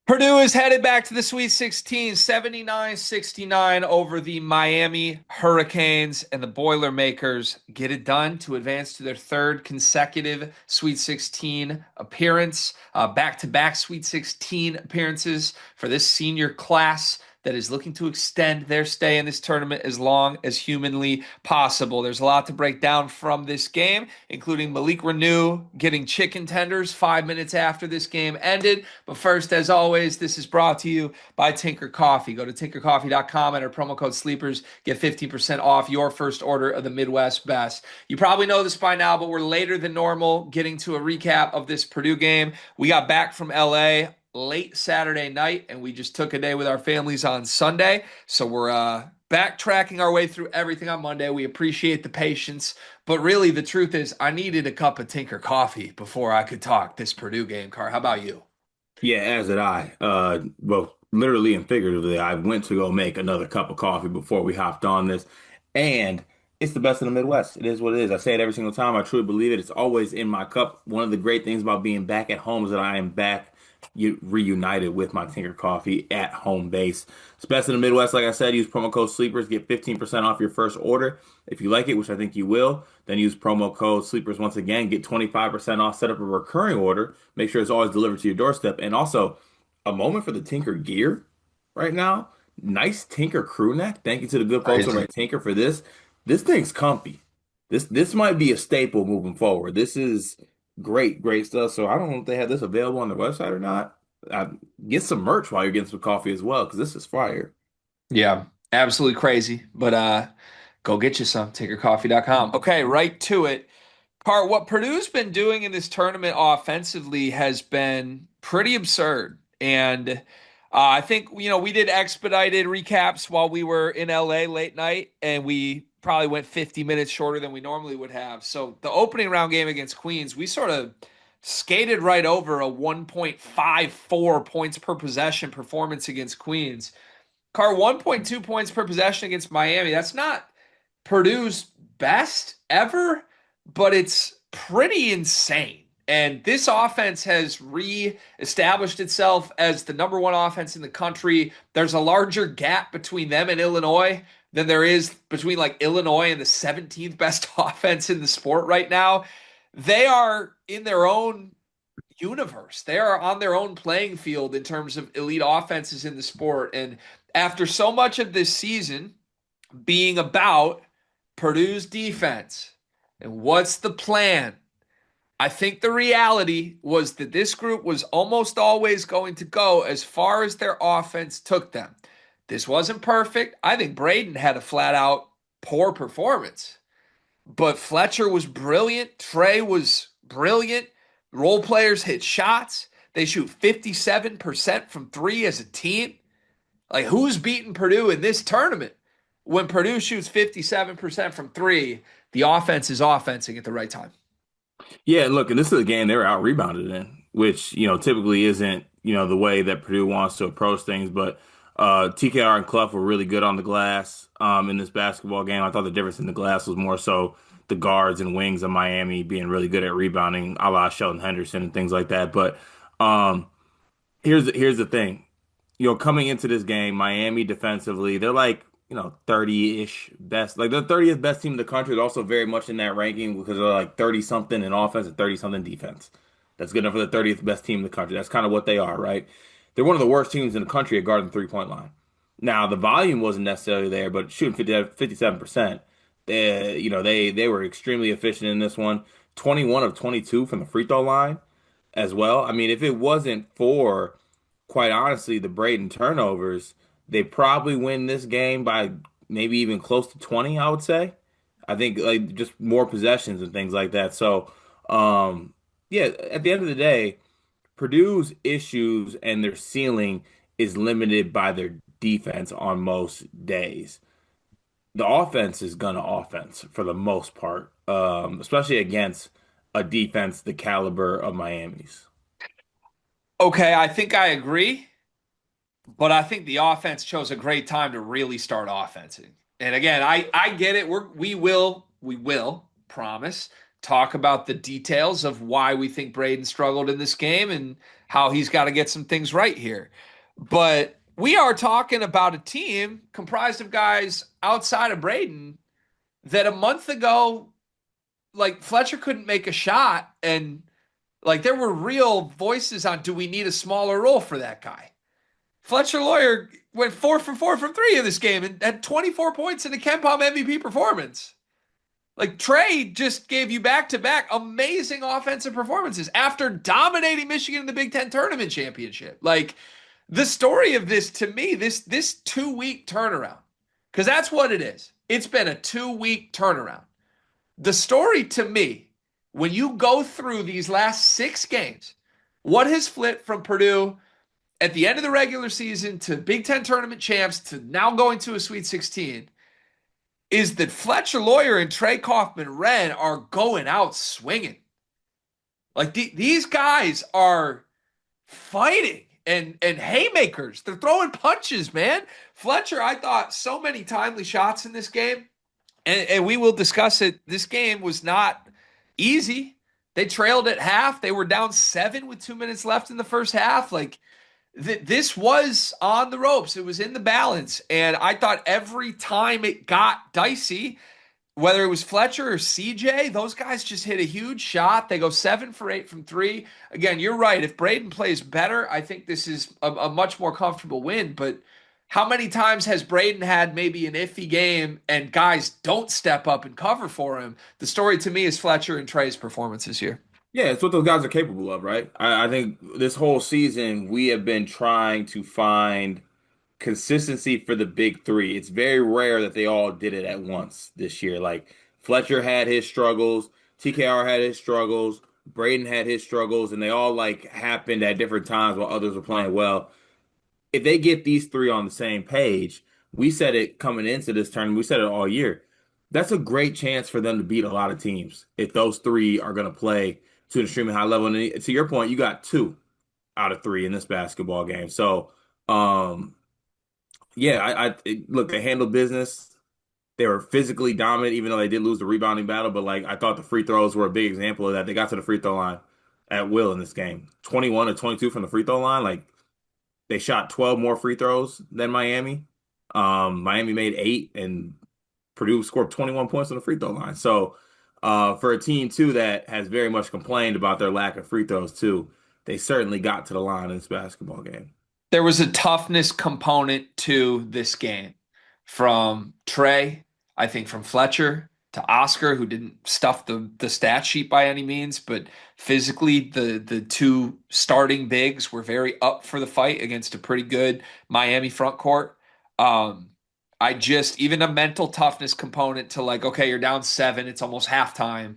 Purdue is headed back to the Sweet 16, 79-69 over the Miami Hurricanes, and the Boilermakers get it done to advance to their third consecutive Sweet 16 appearance, back-to-back Sweet 16 appearances for this senior class that is looking to extend their stay in this tournament as long as humanly possible. There's a lot to break down from this game, including Malik Renew getting chicken tenders 5 minutes after this game ended. But first, as always, this is brought to you by Tinker Coffee. Go to tinkercoffee.com, enter promo code SLEEPERS, get 15% off your first order of the Midwest Best. You probably know this by now, but we're later than normal getting to a recap of this Purdue game. We got back from LA late Saturday night, and we just took a day with our families on Sunday. So we're backtracking our way through everything on Monday. We appreciate the patience, but really the truth is I needed a cup of Tinker coffee before I could talk this Purdue game, Car. How about you? Yeah, as did I. Well, literally and figuratively, I went to go make another cup of coffee before we hopped on this, and it's the best in the Midwest. It is what it is. I say it every single time. I truly believe it. It's always in my cup. One of the great things about being back at home is that I am back reunited with my Tinker Coffee at home base. It's best in the Midwest. Like I said, use promo code SLEEPERS, get 15% off your first order. If you like it, which I think you will, then use promo code SLEEPERS once again, get 25% off, set up a recurring order, make sure it's always delivered to your doorstep. And also, a moment for the Tinker gear right now. Nice Tinker crew neck. Thank you to the good folks over Crazy. at Tinker for this. This thing's comfy. This might be a staple moving forward. This is great stuff. So I don't know if they have this available on their website or not. Get some merch while you're getting some coffee as well, because this is fire. Yeah, absolutely crazy. But go get you some, tinkercoffee.com. Okay, right to it. Car, what Purdue's been doing in this tournament offensively has been pretty absurd. And I think, we did expedited recaps while we were in LA late night, and we probably went 50 minutes shorter than we normally would have. So the opening round game against Queens, we sort of skated right over a 1.54 points per possession performance against Queens. Car, 1.2 points per possession against Miami. That's not Purdue's best ever, but it's pretty insane. And this offense has re-established itself as the number one offense in the country. There's a larger gap between them and Illinois than there is between like Illinois and the 17th best offense in the sport right now. They are in their own universe. They are on their own playing field in terms of elite offenses in the sport. And after so much of this season being about Purdue's defense and what's the plan, I think the reality was that this group was almost always going to go as far as their offense took them. This wasn't perfect. I think Braden had a flat out poor performance, but Fletcher was brilliant. Trey was brilliant. Role players hit shots. They shoot 57% from three as a team. Like, who's beating Purdue in this tournament? When Purdue shoots 57% from three, the offense is offensing at the right time. Yeah, look, and this is a game they were out rebounded in, which, typically isn't, the way that Purdue wants to approach things. But TKR and Clough were really good on the glass in this basketball game. I thought the difference in the glass was more so the guards and wings of Miami being really good at rebounding, a la Sheldon Henderson and things like that. But um, here's the thing. Coming into this game, Miami defensively, they're like, 30-ish best. Like, they're 30th best team in the country. They're also very much in that ranking because they're like 30 something in offense and 30 something defense. That's good enough for the 30th best team in the country. That's kind of what they are, right? They're one of the worst teams in the country at guarding the three-point line. Now, the volume wasn't necessarily there, but shooting 57%, they were extremely efficient in this one. 21 of 22 from the free throw line as well. I mean, if it wasn't for, quite honestly, the Braden turnovers, they probably win this game by maybe even close to 20, I would say. I think like just more possessions and things like that. So, yeah, at the end of the day, Purdue's issues and their ceiling is limited by their defense on most days. The offense is gonna offense for the most part, especially against a defense the caliber of Miami's. Okay, I think I agree, but I think the offense chose a great time to really start offensing. And again, I get it. We will promise talk about the details of why we think Braden struggled in this game, and how he's got to get some things right here. But we are talking about a team comprised of guys outside of Braden that a month ago, like Fletcher couldn't make a shot, and like there were real voices on, do we need a smaller role for that guy? Fletcher Lawyer went 4 for 4 from three in this game and had 24 points in a Ken Palm MVP performance. Like Trey just gave you back to back amazing offensive performances after dominating Michigan in the Big Ten tournament championship. Like the story of this to me, this 2 week turnaround, because that's what it is. It's been a 2 week turnaround. The story to me, when you go through these last 6 games, what has flipped from Purdue at the end of the regular season to Big Ten tournament champs to now going to a Sweet 16 is that Fletcher Lawyer and Trey Kaufman-Renn are going out swinging. Like these guys are fighting and haymakers. They're throwing punches, man. Fletcher, I thought so many timely shots in this game, and we will discuss it. This game was not easy. They trailed at half. They were down 7 with 2 minutes left in the first half. Like this was on the ropes. It was in the balance. And I thought every time it got dicey, whether it was Fletcher or CJ, those guys just hit a huge shot. They go 7 for 8 from three. Again, you're right. If Braden plays better, I think this is a much more comfortable win. But how many times has Braden had maybe an iffy game and guys don't step up and cover for him? The story to me is Fletcher and Trey's performances here. Yeah, it's what those guys are capable of, right? I think this whole season we have been trying to find consistency for the big three. It's very rare that they all did it at once this year. Like Fletcher had his struggles, TKR had his struggles, Braden had his struggles, and they all like happened at different times while others were playing well. If they get these three on the same page, we said it coming into this tournament, we said it all year. That's a great chance for them to beat a lot of teams if those three are going to play to an extremely high level. And to your point, you got 2 out of 3 in this basketball game. So, yeah, look, they handled business. They were physically dominant, even though they did lose the rebounding battle. But like, I thought the free throws were a big example of that. They got to the free throw line at will in this game, 21 or 22 from the free throw line. Like, they shot 12 more free throws than Miami. Miami made 8, and Purdue scored 21 points on the free throw line. So, for a team too that has very much complained about their lack of free throws too, they certainly got to the line in this basketball game. There was a toughness component to this game from Trey, I think from Fletcher to Oscar, who didn't stuff the stat sheet by any means, but physically the two starting bigs were very up for the fight against a pretty good Miami front court. Um, I just even a mental toughness component to like, okay, you're down 7, it's almost halftime.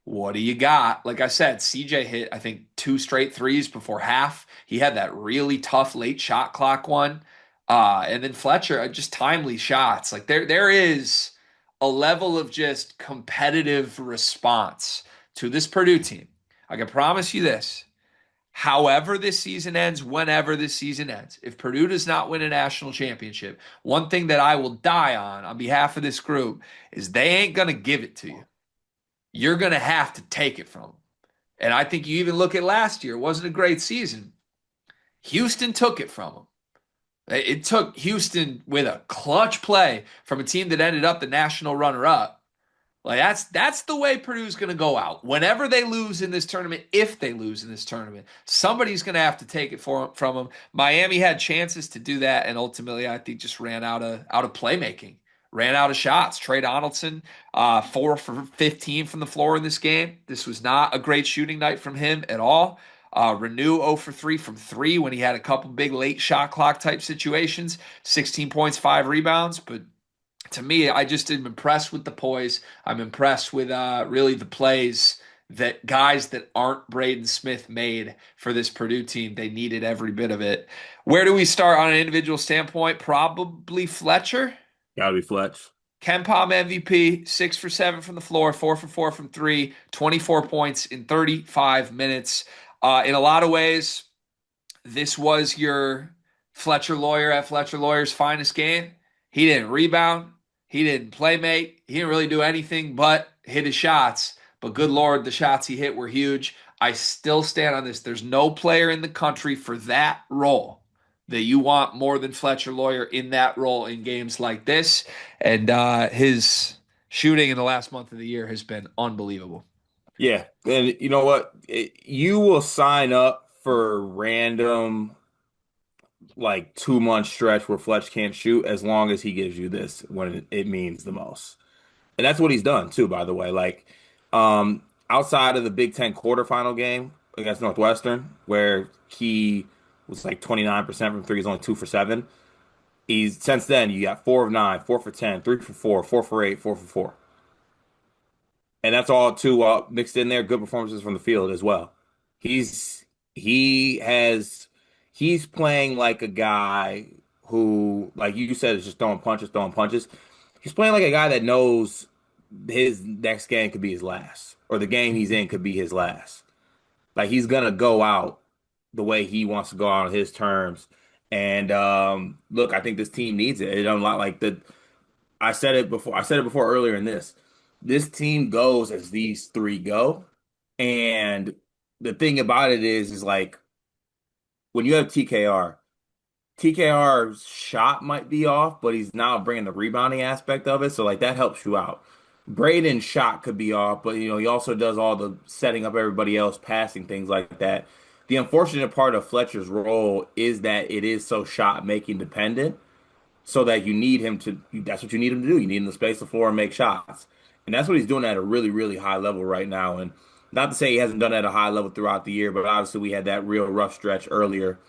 What do you got? Like I said, CJ hit, I think, 2 straight threes before half. He had that really tough late shot clock one. And then Fletcher, just timely shots. Like there is a level of just competitive response to this Purdue team. I can promise you this. However this season ends, whenever this season ends, if Purdue does not win a national championship, one thing that I will die on behalf of this group is they ain't going to give it to you. You're going to have to take it from them. And I think you even look at last year, it wasn't a great season. Houston took it from them. It took Houston with a clutch play from a team that ended up the national runner-up. Like that's the way Purdue's going to go out. Whenever they lose in this tournament, if they lose in this tournament, somebody's going to have to take it from them. Miami had chances to do that, and ultimately, I think just ran out of playmaking, ran out of shots. Trey Donaldson, 4 for 15 from the floor in this game. This was not a great shooting night from him at all. Renew 0 for 3 from 3 when he had a couple big late shot clock type situations. 16 points, 5 rebounds, but to me, I just am impressed with the poise. I'm impressed with really the plays that guys that aren't Braden Smith made for this Purdue team. They needed every bit of it. Where do we start on an individual standpoint? Probably Fletcher. Gotta be Fletch. Ken Palm MVP, 6 for 7 from the floor, 4 for 4 from 3, 24 points in 35 minutes. In a lot of ways, this was your Fletcher Lawyer at Fletcher Lawyer's finest game. He didn't rebound. He didn't play make. He didn't really do anything but hit his shots. but good Lord, the shots he hit were huge. I still stand on this. There's no player in the country for that role that you want more than Fletcher Lawyer in that role in games like this. And his shooting in the last month of the year has been unbelievable. Yeah, and you know what? You will sign up for random like 2 month stretch where Fletch can't shoot as long as he gives you this when it means the most. And that's what he's done too, by the way. Like, outside of the Big Ten quarterfinal game against Northwestern, where he was like 29% from three, he's only 2 for 7. He's since then you got 4 of 9, 4 for 10, 3 for 4, 4 for 8, 4 for 4. And that's all two mixed in there. Good performances from the field as well. He's he has he's playing like a guy who, like you said, is just throwing punches, throwing punches. He's playing like a guy that knows his next game could be his last, or the game he's in could be his last. Like he's gonna go out the way he wants to go out on his terms. And look, I think this team needs it. It don't like the I said it before. I said it before earlier in this. This team goes as these three go. And the thing about it is like when you have TKR's shot might be off, but he's now bringing the rebounding aspect of it. So like that helps you out. Braden's shot could be off, but he also does all the setting up everybody else, passing things like that. The unfortunate part of Fletcher's role is that it is so shot making dependent so that you need him to that's what you need him to do. You need him to space the floor and make shots. And that's what he's doing at a really, really high level right now. And not to say he hasn't done it at a high level throughout the year, but obviously we had that real rough stretch earlier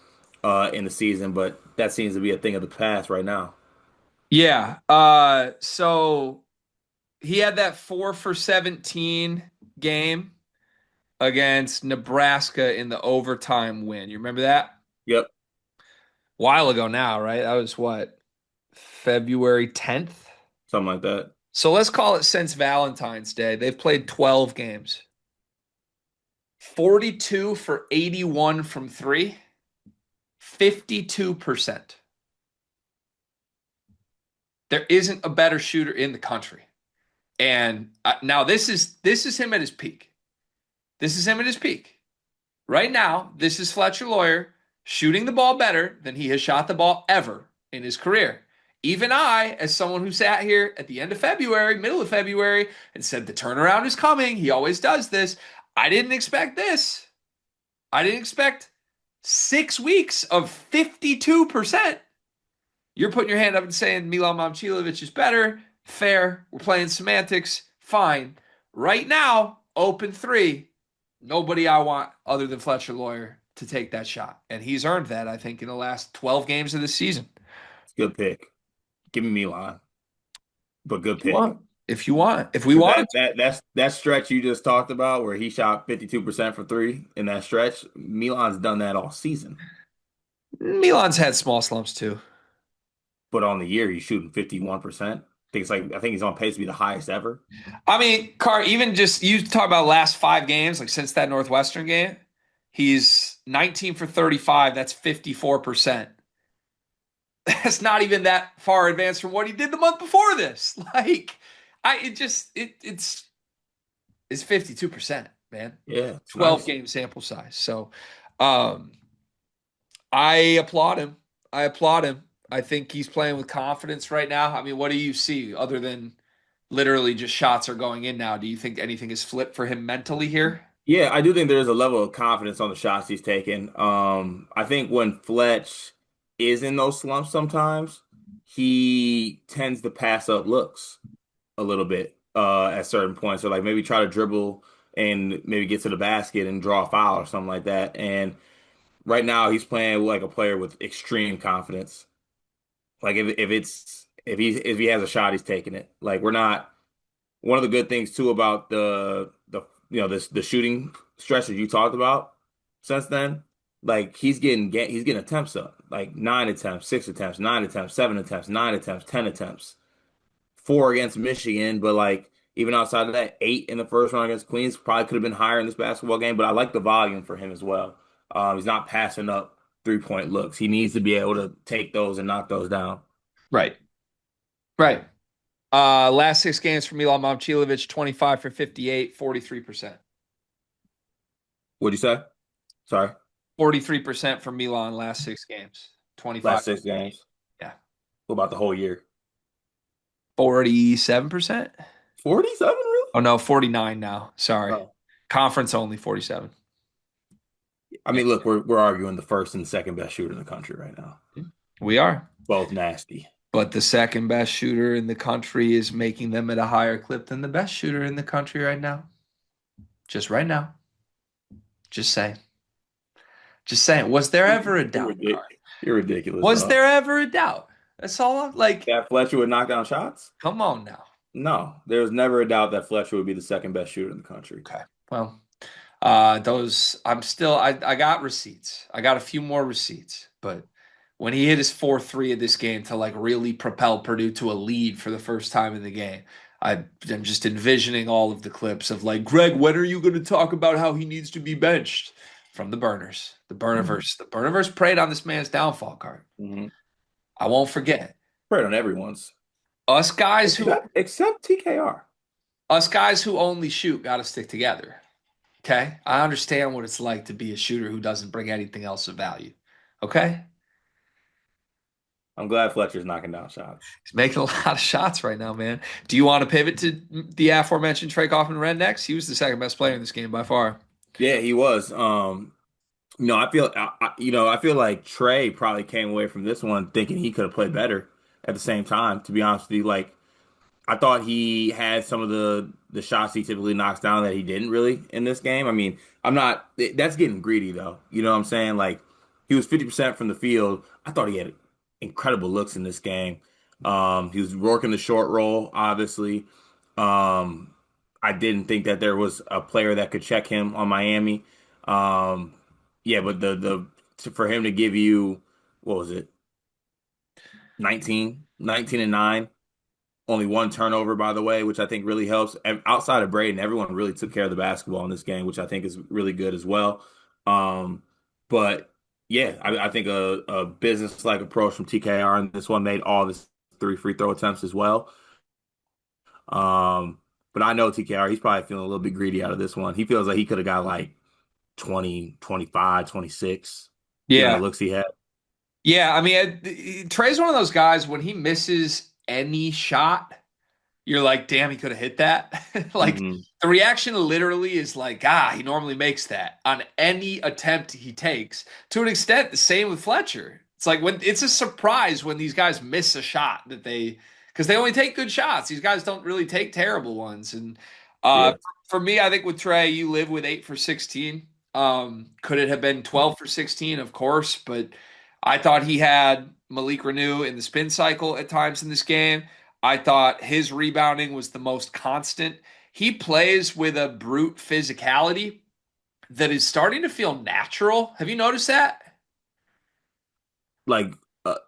in the season, but that seems to be a thing of the past right now. Yeah. So he had that 4 for 17 game against Nebraska in the overtime win. You remember that? Yep, While ago now, right? That was what, February 10th? something like that. So let's call it since Valentine's Day. They've played 12 games. 42 for 81 from three, 52%. There isn't a better shooter in the country. And now this is him at his peak. This is him at his peak. Right now, this is Fletcher Lawyer shooting the ball better than he has shot the ball ever in his career. Even I, as someone who sat here at the end of February, middle of February, and said the turnaround is coming, he always does this. I didn't expect this. I didn't expect 6 weeks of 52%. You're putting your hand up and saying Milan Momcilovic is better. Fair. We're playing semantics. Fine. Right now, open three. Nobody I want other than Fletcher Lawyer to take that shot. And he's earned that, I think, in the last 12 games of the season. It's a good pick. Give me Milan, but good If you pick. want. If you want. If we Because wanted to. that stretch you just talked about where he shot 52% for three in that stretch, Milan's done that all season. Milan's had small slumps too. But on the year, he's shooting 51%. I think he's on pace to be the highest ever. I mean, Carr, even just you talk about last 5 games, like since that Northwestern game, he's 19 for 35. That's 54%. That's not even that far advanced from what he did the month before this. Like, it's 52%, man. Yeah, it's 12 nice. game sample size. So um I applaud him. I applaud him. I think he's playing with confidence right now. I mean, what do you see other than literally just shots are going in now? Do you think anything is flipped for him mentally here? Yeah, I do think there's a level of confidence on the shots he's taking. I think when Fletch is in those slumps sometimes, he tends to pass up looks a little bit at certain points. So like maybe try to dribble and maybe get to the basket and draw a foul or something like that. And right now he's playing like a player with extreme confidence. Like if he has a shot, he's taking it. Like we're not one of the good things too about the this the shooting stretch that you talked about since then. Like he's getting attempts up. Like 9 attempts, 6 attempts, 9 attempts, 7 attempts, 9 attempts, 10 attempts. 4 against Michigan, but like even outside of that, 8 in the first round against Queens probably could have been higher in this basketball game. But I like the volume for him as well. He's not passing up 3 point looks. He needs to be able to take those and knock those down. Right. Right. Last six games for Milan Momcilovic, 25 for 58, 43%. What'd you say? Sorry. 43% for Milan last six games. 25. Last 6 games. Yeah. What about the whole year? 47%? 47, really? Oh no, 49 now. Sorry. Oh. Conference only 47. I Yeah. mean, look, we're arguing the first and second best shooter in the country right now. We are. Both nasty. But the second best shooter in the country is making them at a higher clip than the best shooter in the country right now. Just right now. Just saying. Just saying. Was there ever a You're doubt, Carl? ridiculous. You're ridiculous, Was dog. there ever a doubt? That's all like, That Fletcher would knock down shots? come on now. No, there was never a doubt that Fletcher would be the second best shooter in the country. Okay. Well, those I got receipts. I got a few more receipts, but when he hit his 4-3 of this game to like really propel Purdue to a lead for the first time in the game, I'm just envisioning all of the clips of like, Greg, when are you going to talk about how he needs to be benched? From the burners, the burnerverse. The burnerverse preyed on this man's downfall card. Mm-hmm. I won't forget. Right on everyone's. Us guys who Except TKR. us guys who only shoot got to stick together. Okay? I understand what it's like to be a shooter who doesn't bring anything else of value. Okay? I'm glad Fletcher's knocking down shots. He's making a lot of shots right now, man. Do you want to pivot to the aforementioned Trey Kaufman-Renn next? He was the second best player in this game by far. Yeah, he was. I feel like Trey probably came away from this one thinking he could have played better at the same time, to be honest with you. Like I thought he had some of the shots he typically knocks down that he didn't really in this game. I mean, I'm not that's getting greedy though. You know what I'm saying? Like he was 50% from the field. I thought he had incredible looks in this game. He was working the short roll, obviously. Um, I didn't think that there was a player that could check him on Miami. Um, yeah, but for him to give you what was it? 19 and 9. Only one turnover, by the way, which I think really helps. And outside of Braden, everyone really took care of the basketball in this game, which I think is really good as well. Um, but yeah, I think a business-like approach from TKR and this one made all his 3 free throw attempts as well. But I know TKR, he's probably feeling a little bit greedy out of this one. He feels like he could have got like 20, 25, 26, given the Yeah. looks he had. Yeah. I mean, Trey's one of those guys when he misses any shot, you're like, damn, he could have hit that. Like Hmm. the reaction literally is like, he normally makes that on any attempt he takes. To an extent, the same with Fletcher. It's like when it's a surprise when these guys miss a shot because they only take good shots. These guys don't really take terrible ones. And uh, Yeah. for me, I think with Trey, you live with 8 for 16. Could it have been 12 for 16? Of course, but I thought he had Malik Renew in the spin cycle at times in this game. I thought his rebounding was the most constant. He plays with a brute physicality that is starting to feel natural. Have you noticed that? Like,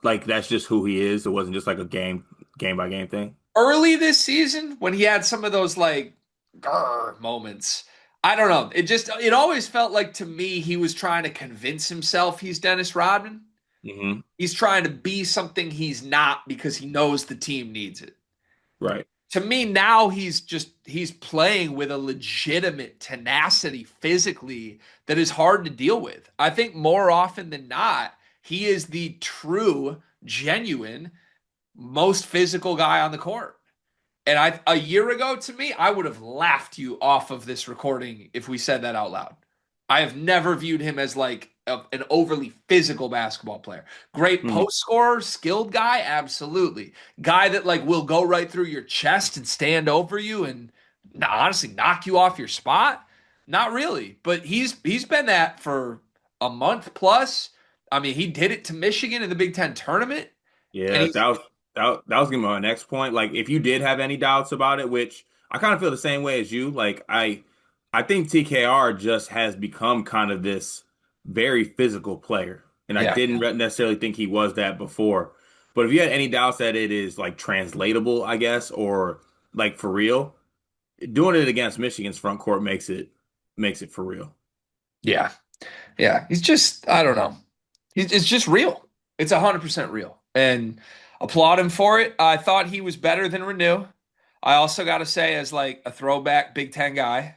like that's just who he is. It wasn't just like a game by game thing. Early this season, when he had some of those like grr moments, I don't know. It always felt like to me he was trying to convince himself he's Dennis Rodman. Hmm. He's trying to be something he's not because he knows the team needs it. Right. To me now he's playing with a legitimate tenacity physically that is hard to deal with. I think more often than not, he is the true, genuine, most physical guy on the court. And a year ago to me, I would have laughed you off of this recording if we said that out loud. I have never viewed him as like an overly physical basketball player. Great Hmm. post scorer, skilled guy, absolutely. Guy that like will go right through your chest and stand over you and honestly knock you off your spot. Not really, but he's been that for a month plus. I mean, he did it to Michigan in the Big Ten tournament, and Yeah, he's that was gonna be my next point. Like, if you did have any doubts about it, which I kind of feel the same way as you, like I think TKR just has become kind of this very physical player, and I yeah. didn't necessarily think he was that before. But if you had any doubts that it is like translatable, I guess, or like for real, doing it against Michigan's front court makes it for real. Yeah. Yeah. He's just, I don't know. It's just real. It's 100% real. and applaud him for it. I thought he was better than Renew. I also got to say, as like a throwback Big Ten guy,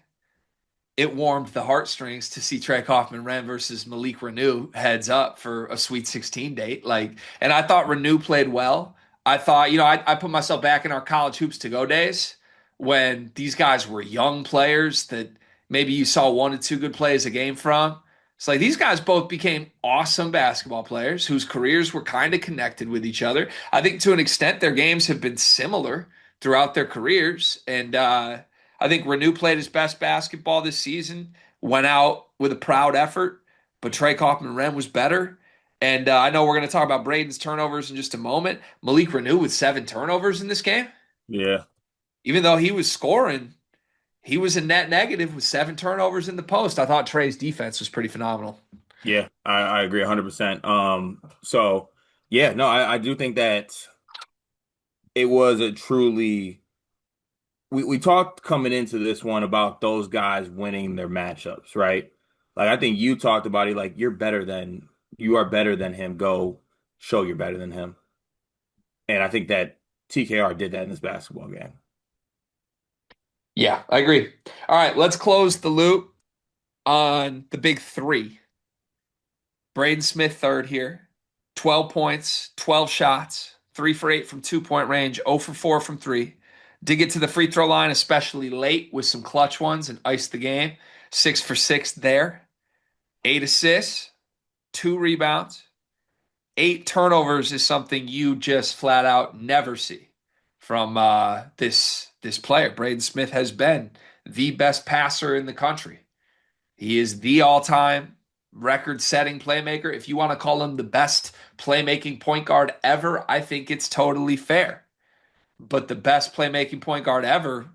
it warmed the heartstrings to see Trey Kaufman-Renn versus Malik Renew heads up for a Sweet 16 date. And I thought Renew played well. I thought, I put myself back in our college hoops to go days when these guys were young players that maybe you saw one or two good plays a game from. It's like these guys both became awesome basketball players whose careers were kind of connected with each other. I think to an extent their games have been similar throughout their careers. And I think Renew played his best basketball this season, went out with a proud effort, but Trey Kaufman-Renn was better. And I know we're going to talk about Braden's turnovers in just a moment. Malik Renew with 7 turnovers in this game. Yeah, Even though he was scoring, he was a net negative with 7 turnovers in the post. I thought Trey's defense was pretty phenomenal. yeah, I agree 100%. So yeah, no, I do think that it was a truly we talked coming into this one about those guys winning their matchups, right? Like I think you talked about it like you are better than him. Go show you're better than him. And I think that TKR did that in this basketball game. Yeah, I agree. All right, let's close the loop on the big three. Braden Smith third here. 12 points, 12 shots, 3 for 8 from 2 point range, 0 for 4 from 3. Did get to the free throw line, especially late with some clutch ones and iced the game. 6 for 6 there. 8 assists, 2 rebounds. 8 turnovers is something you just flat out never see from this player. Braden Smith has been the best passer in the country. He is the all-time record-setting playmaker. If you want to call him the best playmaking point guard ever, I think it's totally fair. But the best playmaking point guard ever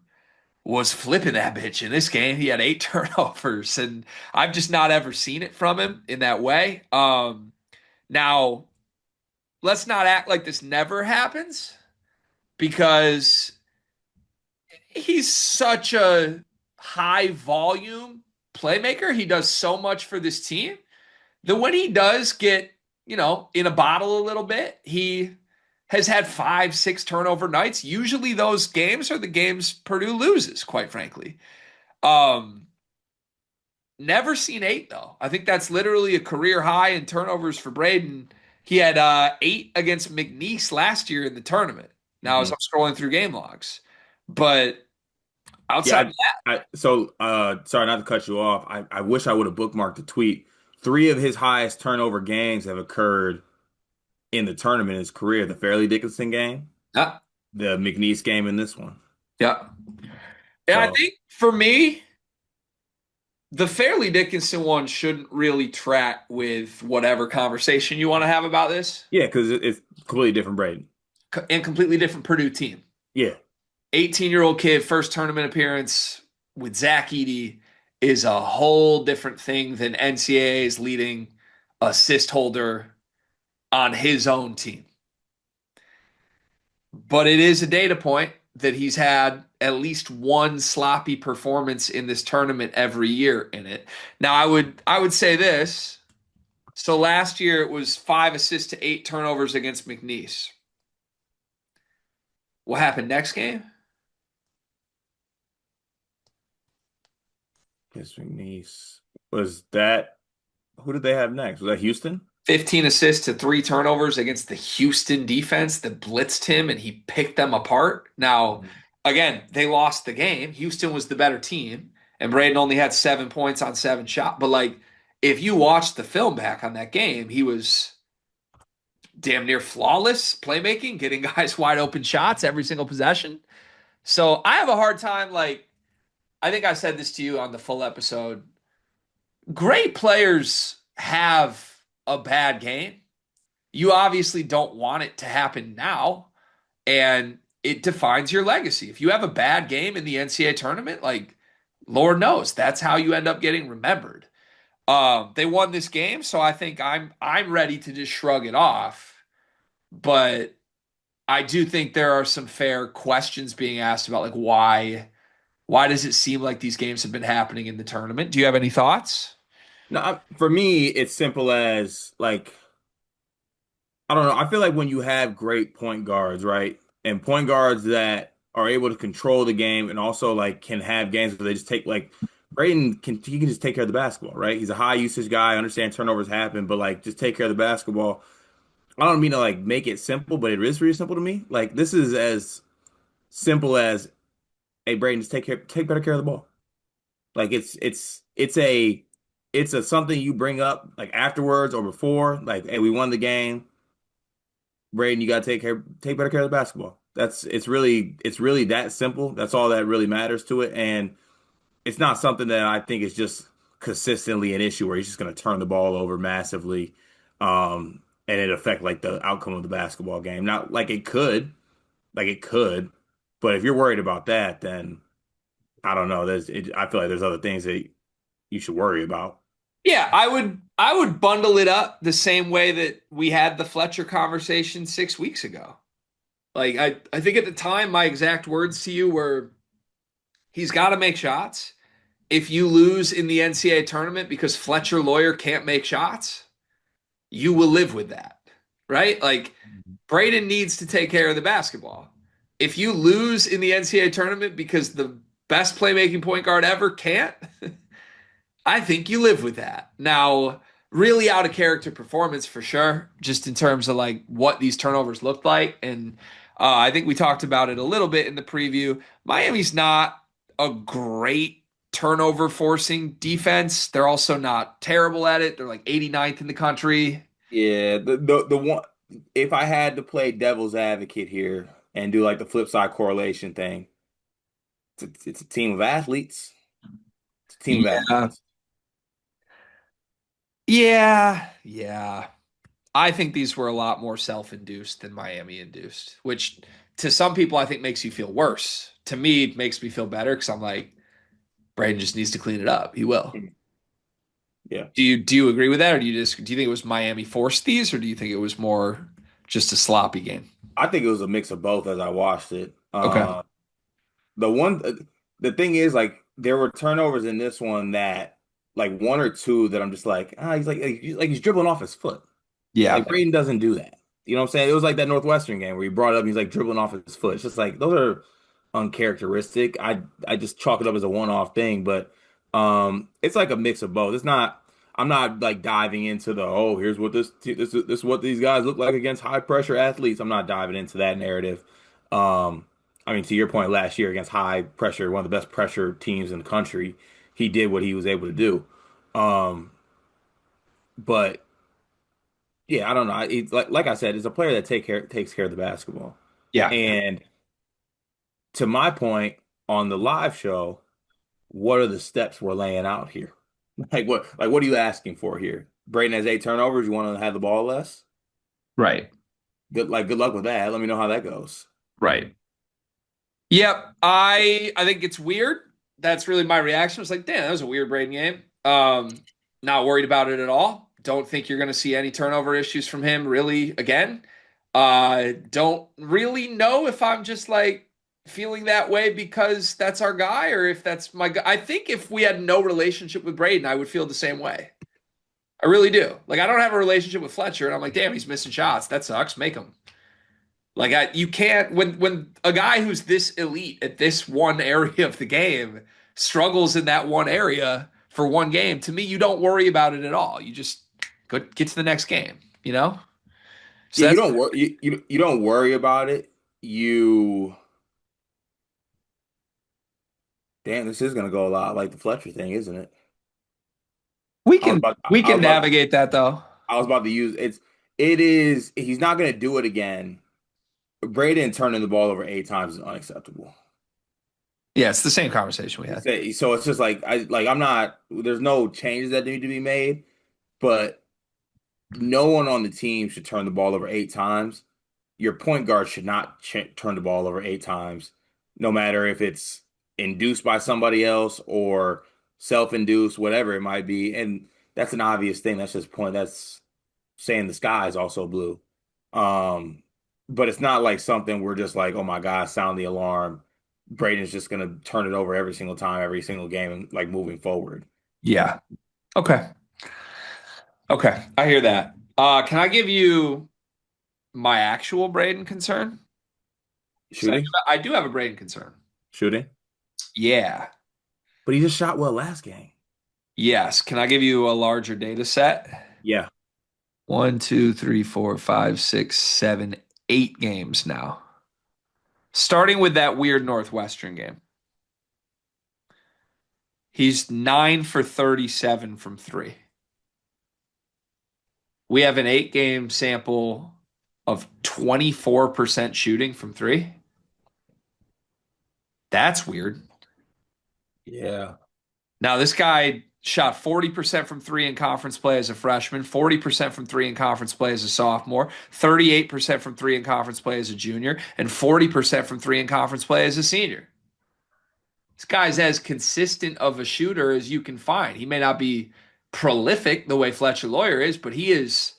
was flipping that bitch in this game. He had 8 turnovers, and I've just not ever seen it from him in that way. Now, let's not act like this never happens because he's such a high volume playmaker. He does so much for this team that when he does get, in a bottle a little bit, he has had 5, 6 turnover nights. Usually those games are the games Purdue loses, quite frankly. Um, Never seen 8 though. I think that's literally a career high in turnovers for Braden. He had 8 against McNeese last year in the tournament. Now, as Mhm. I'm scrolling through game logs, but outside Yeah, of that, sorry not to cut you off. I wish I would have bookmarked the tweet. Three of his highest turnover games have occurred in the tournament in his career. The Fairleigh Dickinson game, yeah, the McNeese game, and this one. yeah. And I So think for me, the Fairleigh Dickinson one shouldn't really track with whatever conversation you want to have about this. yeah, because it's completely different Braden. And completely different Purdue team. Yeah. 18-year-old kid, first tournament appearance with Zach Edey is a whole different thing than NCAA's leading assist holder on his own team. But it is a data point that he's had at least one sloppy performance in this tournament every year in it. Now I would say this. So last year it was 5 assists to 8 turnovers against McNeese. What happened next game? Yes, McNeese. Was that who did they have next? Was that Houston? 15 assists to 3 turnovers against the Houston defense that blitzed him and he picked them apart. Now, Mhm. again, they lost the game. Houston was the better team, and Braden only had 7 points on 7 shots. But if you watch the film back on that game, he was damn near flawless playmaking, getting guys wide open shots every single possession. So I have a hard time. I think I said this to you on the full episode. Great players have a bad game. You obviously don't want it to happen now, and it defines your legacy. If you have a bad game in the NCAA tournament, Lord knows that's how you end up getting remembered. They won this game, so I think I'm ready to just shrug it off. But I do think there are some fair questions being asked about why does it seem like these games have been happening in the tournament? Do you have any thoughts? No, for me, it's simple as like I don't know. I feel like when you have great point guards, right? And point guards that are able to control the game and also like can have games where they just take like Braden can just take care of the basketball, right? He's a high usage guy. I understand turnovers happen, but like just take care of the basketball. I don't mean to like make it simple, but it is really simple to me. Like this is as simple as, hey Braden, just take better care of the ball. Like it's a something you bring up like afterwards or before, like, hey, we won the game. Braden, you gotta take better care of the basketball. It's really that simple. That's all that really matters to it. And it's not something that I think is just consistently an issue where he's just gonna turn the ball over massively, and it affect like the outcome of the basketball game. Not like it could, but if you're worried about that, then I don't know. I feel like there's other things that you should worry about. Yeah, I would bundle it up the same way that we had the Fletcher conversation 6 weeks ago. Like I think at the time my exact words to you were he's got to make shots. If you lose in the NCAA tournament because Fletcher Lawyer can't make shots, you will live with that. Right? Like Braden needs to take care of the basketball. If you lose in the NCAA tournament because the best playmaking point guard ever can't, I think you live with that. Now, really out of character performance for sure, just in terms of like what these turnovers looked like. And I think we talked about it a little bit in the preview. Miami's not a great turnover forcing defense. They're also not terrible at it. They're like 89th in the country. Yeah, the one if I had to play devil's advocate here and do like the flip side correlation thing, it's a team of athletes. It's a team of Yeah. athletes. Yeah. Yeah. I think these were a lot more self-induced than Miami-induced, which to some people I think makes you feel worse. To me, it makes me feel better because I'm like, Braden just needs to clean it up. He will. Yeah. Do you agree with that, or do you think it was Miami forced these, or do you think it was more just a sloppy game? I think it was a mix of both as I watched it. Okay. The one the thing is like there were turnovers in this one that like one or two that I'm just like, he's dribbling off his foot. Yeah. Like Braden doesn't do that. You know what I'm saying? It was like that Northwestern game where he brought it up and he's like dribbling off his foot. It's just like those are uncharacteristic. I just chalk it up as a one-off thing, but it's like a mix of both. It's not I'm not like diving into the here's what this is what these guys look like against high pressure athletes. I'm not diving into that narrative. I mean to your point last year against high pressure, one of the best pressure teams in the country, he did what he was able to do. Um, but yeah, I don't know. It's like I said, it's a player that takes care of the basketball. Yeah. And to my point on the live show, what are the steps we're laying out here? What are you asking for here? Braden has 8 turnovers. You want to have the ball less? Right. Good luck with that. Let me know how that goes. Right. Yep. I think it's weird. That's really my reaction. It's like, damn, that was a weird Braden game. Not worried about it at all. Don't think you're going to see any turnover issues from him really again. Don't really know if I'm just like feeling that way because that's our guy or if that's my guy. I think if we had no relationship with Braden, I would feel the same way. I really do. Like I don't have a relationship with Fletcher, and I'm like, damn, he's missing shots. That sucks. Make him. Like you can't when a guy who's this elite at this one area of the game struggles in that one area for one game. To me, you don't worry about it at all. You just get to the next game. You know. So Yeah, you that's don't worry. You don't worry about it. You damn. This is gonna go a lot like the Fletcher thing, isn't it? we I was can about. we I was can about. navigate that though. I was about to use it's. It is. He's not gonna do it again. Braden turning the ball over 8 times is unacceptable. Yeah, it's the same conversation we had. So it's just like I'm not. There's no changes that need to be made, but no one on the team should turn the ball over 8 times. Your point guard should not turn the ball over 8 times, no matter if it's induced by somebody else or self-induced, whatever it might be. And that's an obvious thing. That's just point. That's saying the sky is also blue. Um, but it's not like something we're just like, oh my God, sound the alarm. Braden's just gonna turn it over every single time, every single game, like moving forward. Yeah. Okay. Okay. I hear that. Can I give you My actual Braden concern? So Shooting, I do have a Braden concern. shooting. Yeah. But he just shot well last game. Yes. Can I give you a larger data set? Yeah. One, two, three, four, five, six, seven, 8 games now. Starting with that weird Northwestern game. He's 9 for 37 from three. We have an 8 game sample of 24% shooting from three. That's weird. Yeah. Now, this guy shot 40% from three in conference play as a freshman, 40% from three in conference play as a sophomore, 38% from three in conference play as a junior, and 40% from three in conference play as a senior. This guy's as consistent of a shooter as you can find. He may not be prolific the way Fletcher Lawyer is, but he is.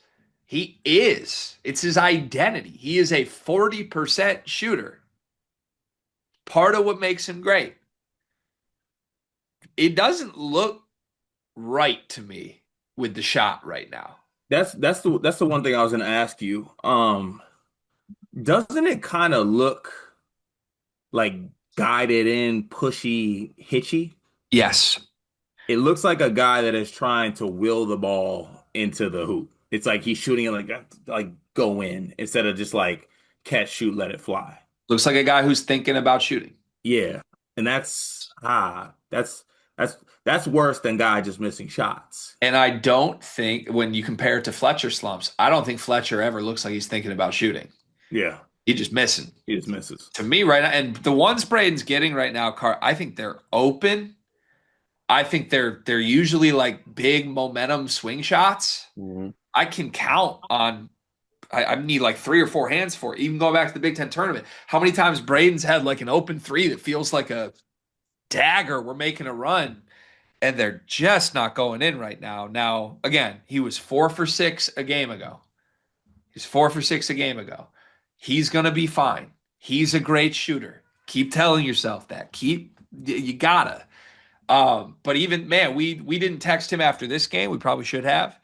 He is. It's his identity. He is a 40% shooter. Part of what makes him great. It doesn't look right to me with the shot right now. That's the one thing I was gonna ask you. Doesn't it kind of look like guided in, pushy, hitchy? Yes. It looks like a guy that is trying to will the ball into the hoop. It's like he's shooting it like go in instead of just like catch, shoot, let it fly. Looks like a guy who's thinking about shooting. Yeah. And that's worse than guy just missing shots. And I don't think, when you compare it to Fletcher slumps, I don't think Fletcher ever looks like he's thinking about shooting. Yeah. He's just missing. He just misses. To me right now, and the ones Braden's getting right now, Car, I think they're open. I think they're usually like big momentum swing shots. Mhm. I can count on. I need like 3 or 4 hands for it. Even going back to the Big Ten tournament, how many times Braden's had like an open three that feels like a dagger? We're making a run, and they're just not going in right now. Now, again, he was 4 for 6 a game ago. He's 4 for 6 a game ago. He's gonna be fine. He's a great shooter. Keep telling yourself that. You gotta. But even man, we didn't text him after this game. We probably should have.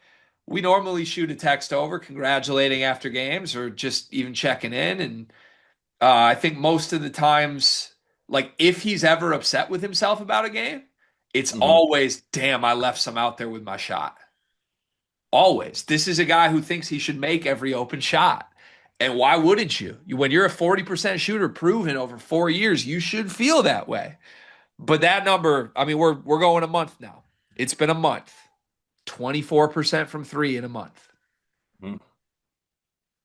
We normally shoot a text over congratulating after games or just even checking in. And I think most of the times, like if he's ever upset with himself about a game, it's Mhm. always, damn, I left some out there with my shot. Always. This is a guy who thinks he should make every open shot. And why wouldn't you? When you're a 40% shooter proven over 4 years, you should feel that way. But that number, I mean, we're going a month now. It's been a month. 24% from three in a month. Mhm.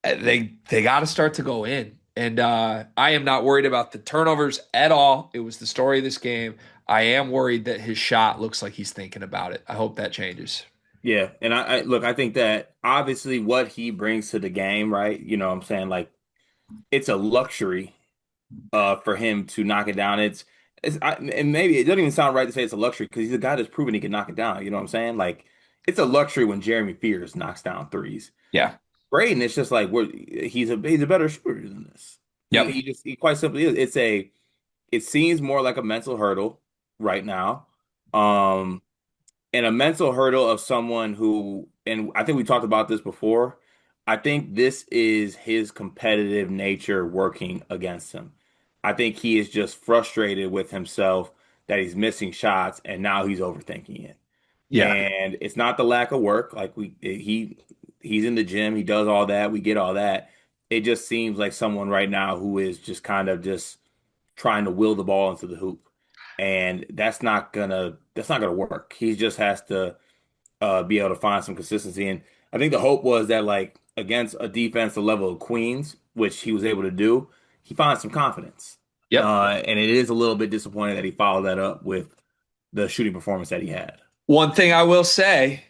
They got to start to go in. And I am not worried about the turnovers at all. It was the story of this game. I am worried that his shot looks like he's thinking about it. I hope that changes. Yeah, and I look, I think that obviously what he brings to the game, right? You know what I'm saying? Like it's a luxury for him to knock it down. And maybe it doesn't even sound right to say it's a luxury because he's a guy that's proven he can knock it down. You know what I'm saying? Like it's a luxury when Jeremy Fears knocks down threes. Yeah. Braden, it's just like he's a better shooter than this. He Yep. he just he quite simply is. It seems more like a mental hurdle right now. Um, and a mental hurdle of someone who, and I think we talked about this before. I think this is his competitive nature working against him. I think he is just frustrated with himself that he's missing shots and now he's overthinking it. Yeah. And it's not the lack of work. Like he's in the gym, he does all that, we get all that. It just seems like someone right now who is just kind of just trying to will the ball into the hoop. And that's not gonna work. He just has to be able to find some consistency. And I think the hope was that like against a defensive level of Queens, which he was able to do, he finds some confidence. Yep. And it is a little bit disappointing that he followed that up with the shooting performance that he had. One thing I will say,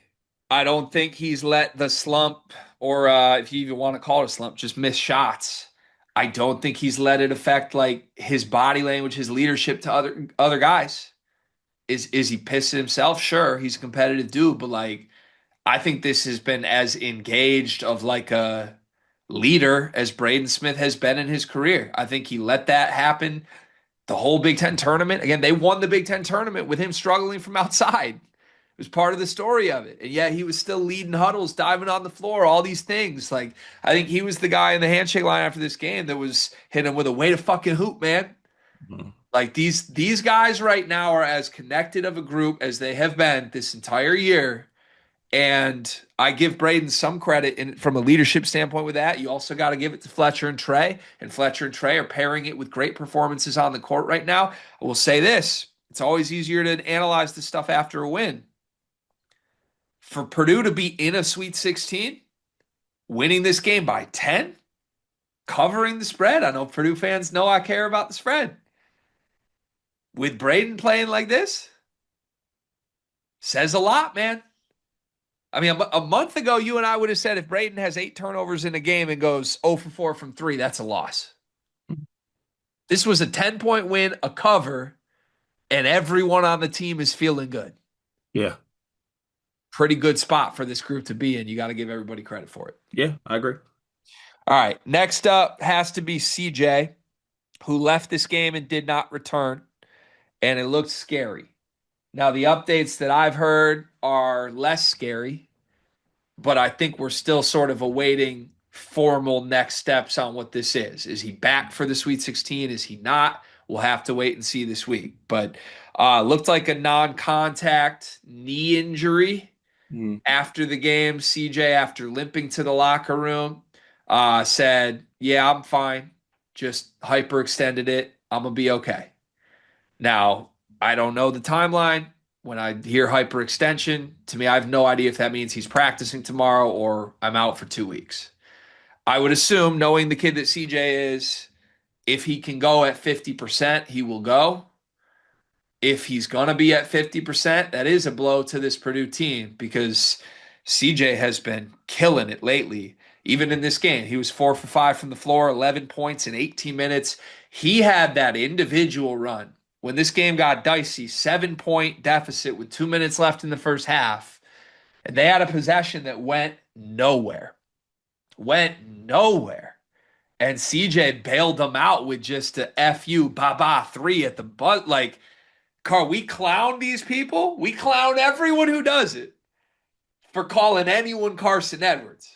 I don't think he's let the slump, or if you even want to call it a slump, just miss shots. I don't think he's let it affect like his body language, his leadership to other guys. Is he pissed at himself? Sure, he's a competitive dude, but like I think this has been as engaged of like a leader as Braden Smith has been in his career. I think he let that happen the whole Big Ten tournament. Again, they won the Big Ten tournament with him struggling from outside. It was part of the story of it. And yet he was still leading huddles, diving on the floor, all these things. Like, I think he was the guy in the handshake line after this game that was hitting him with a way to fucking hoop, man. Mhm. Like these guys right now are as connected of a group as they have been this entire year. And I give Braden some credit from a leadership standpoint with that. You also got to give it to Fletcher and Trey. And Fletcher and Trey are pairing it with great performances on the court right now. I will say this, it's always easier to analyze the stuff after a win. For Purdue to be in a Sweet 16, winning this game by 10, covering the spread. I know Purdue fans know I care about the spread. With Braden playing like this, says a lot, man. I mean, a month ago, you and I would have said if Braden has 8 turnovers in a game and goes 0 for 4 from three, that's a loss. This was a 10-point win, a cover, and everyone on the team is feeling good. Yeah. Pretty good spot for this group to be in. You got to give everybody credit for it. Yeah, I agree. All right. Next up has to be CJ, who left this game and did not return, and it looked scary. Now, the updates that I've heard are less scary, but I think we're still sort of awaiting formal next steps on what this is. Is he back for the Sweet 16? Is he not? We'll have to wait and see this week. But looked like a non-contact knee injury Mhm. after the game. CJ, after limping to the locker room, said, "Yeah, I'm fine. Just hyperextended it. I'm gonna be okay." Now, I don't know the timeline. When I hear hyperextension, to me, I have no idea if that means he's practicing tomorrow or I'm out for 2 weeks. I would assume, knowing the kid that CJ is, if he can go at 50%, he will go. If he's going to be at 50%, that is a blow to this Purdue team because CJ has been killing it lately. Even in this game, he was 4 for 5 from the floor, 11 points in 18 minutes. He had that individual run. When this game got dicey, 7-point deficit with 2 minutes left in the first half, and they had a possession that went nowhere. Went nowhere. And CJ bailed them out with just a FU Baba three at the butt. Like, Carl, we clown these people. We clown everyone who does it for calling anyone Carson Edwards.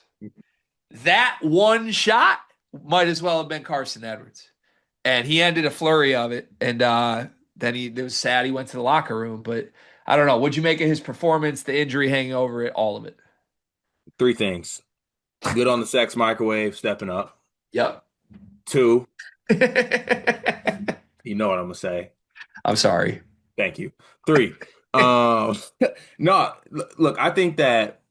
That one shot might as well have been Carson Edwards. And he ended a flurry of it. And then it was sad he went to the locker room. But I don't know. What'd you make of his performance, the injury hanging over it, all of it? Three things. Good on the sex microwave, stepping up. Yep. Two, you know what I'm gonna say. I'm sorry. Thank you. Three. Um, no, look, I think that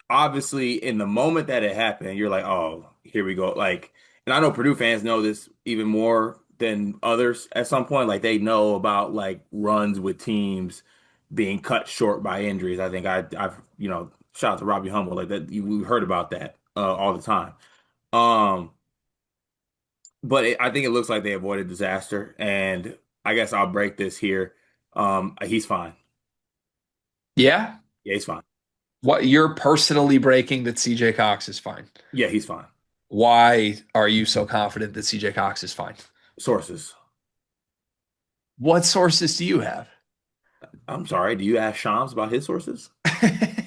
obviously in the moment that it happened, you're like, oh, here we go. Like, and I know Purdue fans know this even more than others at some point. Like they know about like runs with teams being cut short by injuries. I think I've shout out to Robbie Humble like that. We heard about that all the time. Um, but I think it looks like they avoided disaster, and I guess I'll break this here. He's fine. Yeah. Yeah, he's fine. What you're personally breaking that CJ Cox is fine. Yeah, he's fine. Why are you so confident that CJ Cox is fine? Sources. What sources do you have? I'm sorry. Do you ask Shams about his sources?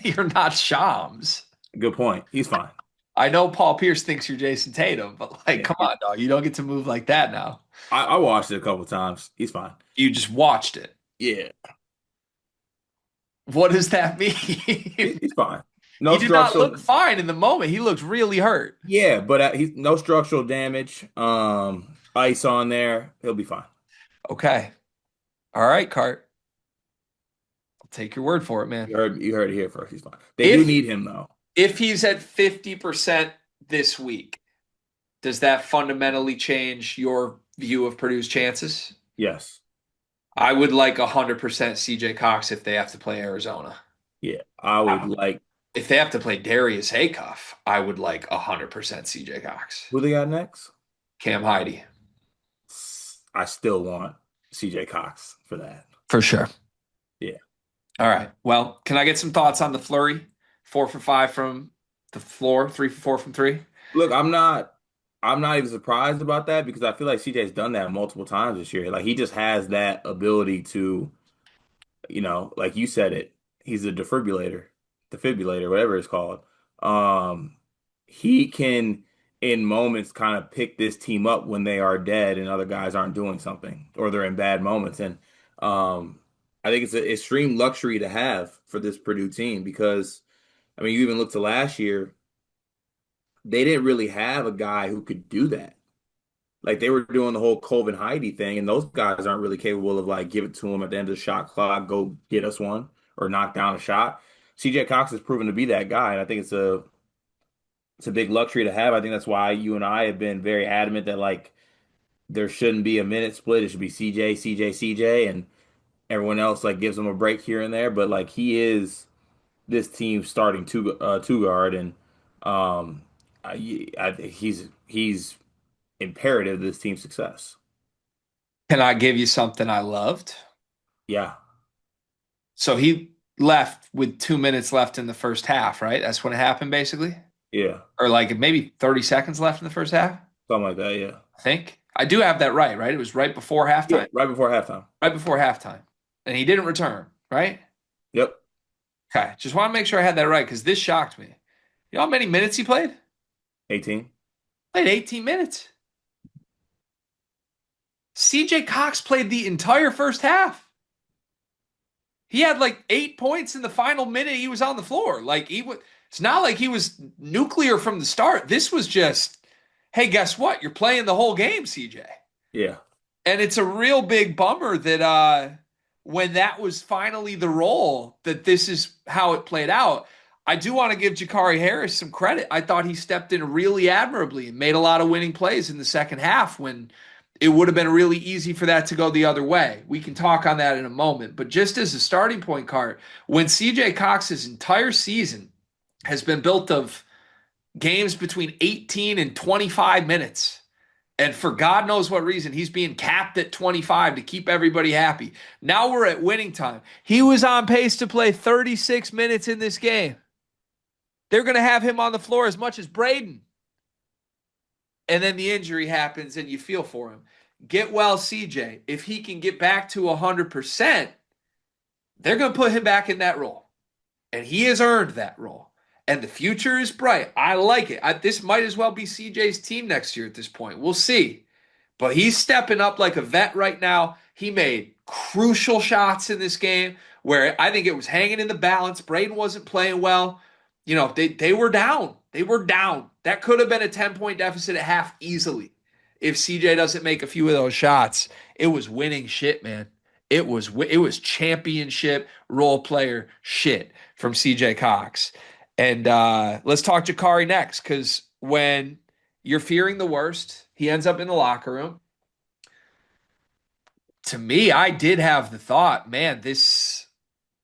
You're not Shams. Good point. He's fine. I know Paul Pierce thinks you're Jason Tatum, but like, Yeah, come on, dog. You don't get to move like that now. I watched it a couple times. He's fine. You just watched it. Yeah, What does that mean? he's fine. He No did not look structural. fine in the moment. He looked really hurt. Yeah, but he's no structural damage. Ice on there. He'll be fine. Okay. All right, Cart. I'll take your word for it, man. You heard it here first. He's fine. They do If need him though. if he's at 50% this week, does that fundamentally change your view of Purdue's chances? Yes. I would like 100% CJ Cox if they have to play Arizona. Yeah. I would like. If they have to play Darius Haycuff, I would like 100% CJ Cox. Who they got next? Cam Heidi. I still want CJ Cox for that. For sure. Yeah. All right. Well, can I get some thoughts on the flurry? 4 for 5 from the floor, 3 for 4 from three. Look, I'm not even surprised about that because I feel like CJ's done that multiple times this year. Like he just has that ability to, like you said it. he's a defibrillator, whatever it's called. Um, he can, in moments, kind of pick this team up when they are dead and other guys aren't doing something or they're in bad moments. And um, I think it's an extreme luxury to have for this Purdue team because, I mean, you even look to last year, they didn't really have a guy who could do that. Like they were doing the whole Colvin Heidi thing, and those guys aren't really capable of like give it to him at the end of the shot clock, go get us one or knock down a shot. CJ Cox has proven to be that guy, and I think it's a big luxury to have. I think that's why you and I have been very adamant that like there shouldn't be a minute split. It should be CJ, CJ, CJ, and everyone else like gives him a break here and there. But like he is this team's starting two guard, and um, he's imperative to this team's success. Can I give you something I loved? Yeah. So he left with 2 minutes left in the first half, right? That's when it happened, basically. Yeah, Or like maybe 30 seconds left in the first half, something like that. Yeah, I think. I do have that right, right? It was right before yeah, halftime. right before halftime. Right before halftime. And he didn't return, right? Yep, Okay. Just want to make sure I had that right because this shocked me. You know how many minutes he played? 18. Played 18 minutes. CJ Cox played the entire first half. He had like 8 points in the final minute he was on the floor. Like he was, it's not like he was nuclear from the start. This was just, hey, guess what? You're playing the whole game, CJ. Yeah, And it's a real big bummer that when that was finally the role, that this is how it played out. I do want to give Jakari Harris some credit. I thought he stepped in really admirably and made a lot of winning plays in the second half when it would have been really easy for that to go the other way. We can talk on that in a moment. But just as a starting point, Cart, when CJ Cox's entire season has been built of games between 18 and 25 minutes, and for God knows what reason, he's being capped at 25 to keep everybody happy. Now we're at winning time. He was on pace to play 36 minutes in this game. They're going to have him on the floor as much as Braden. And then the injury happens and you feel for him. Get well, CJ. If he can get back to 100%, they're going to put him back in that role. And he has earned that role. And the future is bright. I like it. This might as well be CJ's team next year at this point. We'll see. But he's stepping up like a vet right now. He made crucial shots in this game where I think it was hanging in the balance. Braden wasn't playing well. You know, they were down. They were down. That could have been a 10-point deficit at half easily if CJ doesn't make a few of those shots. It was winning shit, man. It was championship role player shit from CJ Cox. And let's talk Jakari next because when you're fearing the worst, he ends up in the locker room. To me, I did have the thought, man, this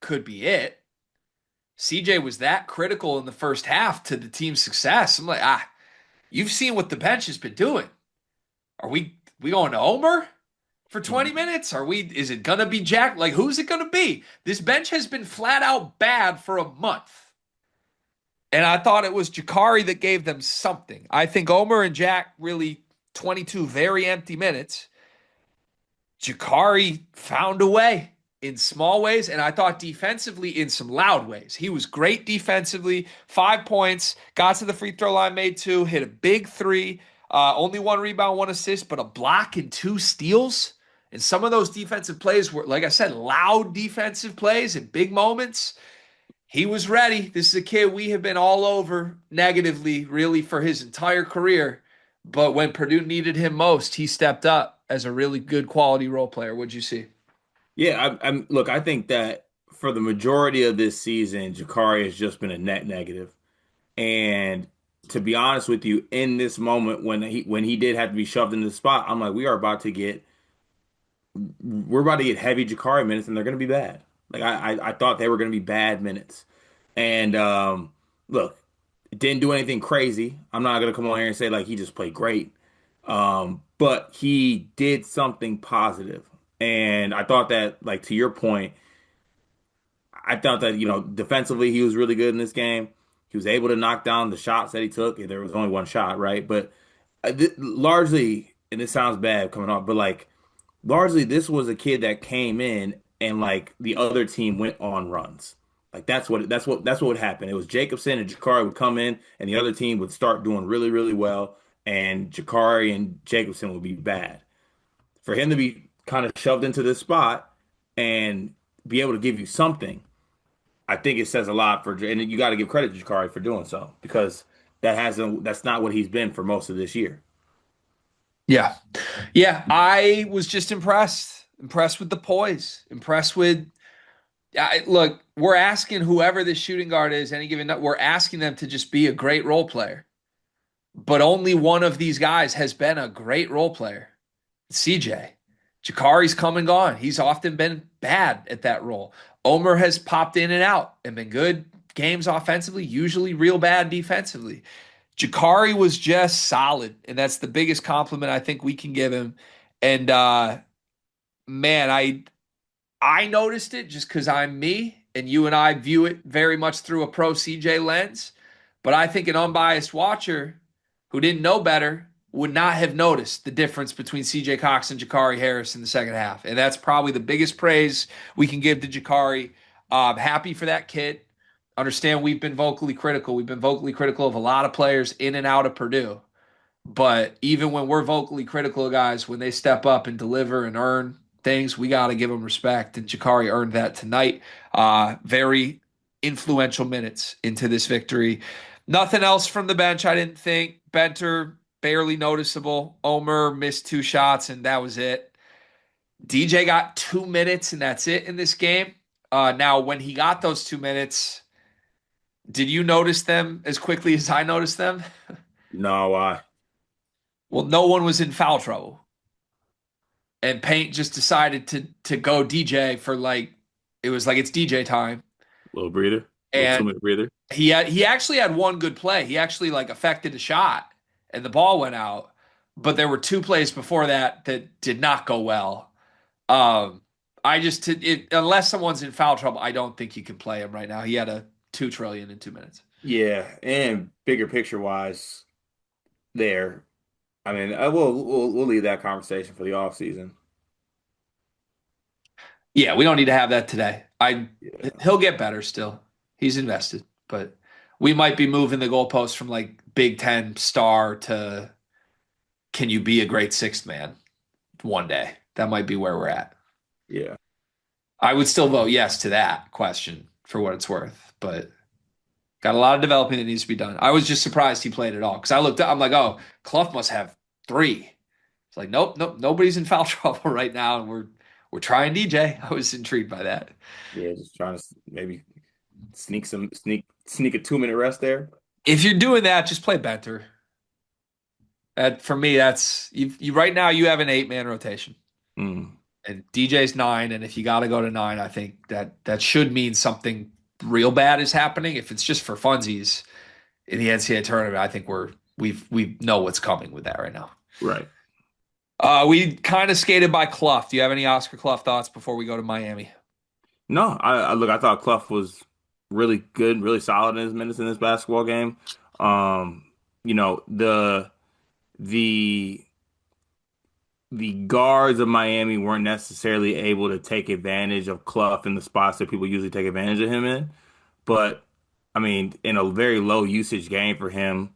could be it. CJ was that critical in the first half to the team's success. I'm like, you've seen what the bench has been doing. Are we going to Omer for 20 minutes? Is it gonna be Jack? Like, who's it gonna be? This bench has been flat out bad for a month. And I thought it was Jakari that gave them something. I think Omer and Jack really 22 very empty minutes. Jakari found a way in small ways, and I thought defensively in some loud ways. He was great defensively, 5 points, got to the free throw line, made two, hit a big three, only one rebound, one assist, but a block and two steals. And some of those defensive plays were, like I said, loud defensive plays and big moments. He was ready. This is a kid we have been all over negatively, really, for his entire career. But when Purdue needed him most, he stepped up as a really good quality role player. What'd you see? yeah. Look. I think that for the majority of this season, Jakari has just been a net negative. And to be honest with you, in this moment when he did have to be shoved into the spot, I'm like, we're about to get heavy Jakari minutes, and they're going to be bad. Like I thought they were going to be bad minutes. And look, it didn't do anything crazy. I'm not going to come on here and say like he just played great. But he did something positive. And I thought that, like to your point, I thought that, defensively he was really good in this game. He was able to knock down the shots that he took. There was only one shot, right? But largely, and this sounds bad coming off, but like largely this was a kid that came in and like the other team went on runs. Like that's what would happen. It was Jacobson and Jakari would come in, and the other team would start doing really, really well, and Jakari and Jacobson would be bad. For him to be kind of shoved into this spot and be able to give you something, I think it says a lot for, and you got to give credit to Jakari for doing so because that's not what he's been for most of this year. Yeah. Yeah. I was just impressed. Impressed with the poise. Impressed with look, we're asking whoever this shooting guard is any given night, we're asking them to just be a great role player. But only one of these guys has been a great role player. CJ. Jakari's come and gone. He's often been bad at that role. Omer has popped in and out and been good games offensively, usually real bad defensively. Jakari was just solid, and that's the biggest compliment I think we can give him. And man, I noticed it just because I'm me, and you and I view it very much through a pro CJ lens. But I think an unbiased watcher who didn't know better would not have noticed the difference between CJ Cox and Jakari Harris in the second half. And that's probably the biggest praise we can give to Jakari. Happy for that kid. Understand we've been vocally critical. We've been vocally critical of a lot of players in and out of Purdue. But even when we're vocally critical of guys, when they step up and deliver and earn things, we got to give them respect. And Jakari earned that tonight. Very influential minutes into this victory. Nothing else from the bench, I didn't think. Benter, barely noticeable. Omer missed two shots, and that was it. DJ got 2 minutes, and that's it in this game. Now, when he got those 2 minutes, did you notice them as quickly as I noticed them? No, why? Well, no one was in foul trouble. And Paint just decided to go DJ for like it was like it's DJ time. Little breather, little And 2 minute breather. he actually had one good play. He actually like affected a shot and the ball went out. But there were two plays before that that did not go well. Um, I just unless someone's in foul trouble, I don't think you can play him right now. He had a 2 trillion in 2 minutes. Yeah, and bigger picture wise, there. I mean, we'll leave that conversation for the off season. Yeah, we don't need to have that today. I Yeah, He'll get better still. He's invested, but we might be moving the goalposts from like Big Ten star to can you be a great sixth man one day? That might be where we're at. yeah, I would still vote yes to that question for what it's worth, but got a lot of developing that needs to be done. I was just surprised he played at all because I looked up, I'm like, oh, Clough must have three. It's like, nope, nope, nobody's in foul trouble right now, and we're trying DJ. I was intrigued by that. yeah. Just trying to maybe sneak a 2 minute rest there. If you're doing that, just play Benter. For me, that's you right now. You have an 8 man rotation, Mm, and DJ's nine. And if you got to go to nine, I think that should mean something real bad is happening. If it's just for funsies in the NCAA tournament, I think we know what's coming with that right now. right. We kind of skated by Clough. Do you have any Oscar Clough thoughts before we go to Miami? No, I look. I thought Clough was really good, really solid in his minutes in this basketball game. Um, the the guards of Miami weren't necessarily able to take advantage of Clough in the spots that people usually take advantage of him in. But I mean, in a very low usage game for him,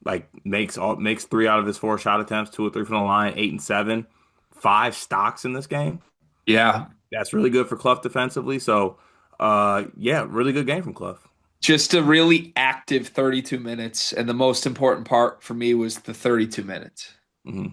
like makes 3 out of his 4 shot attempts, 2 or 3 from the line, 8 and 7, 5 stocks in this game. Yeah, That's really good for Clough defensively. So, yeah, really good game from Clough. just a really active 32 minutes, and the most important part for me was the 32 minutes. Hmm.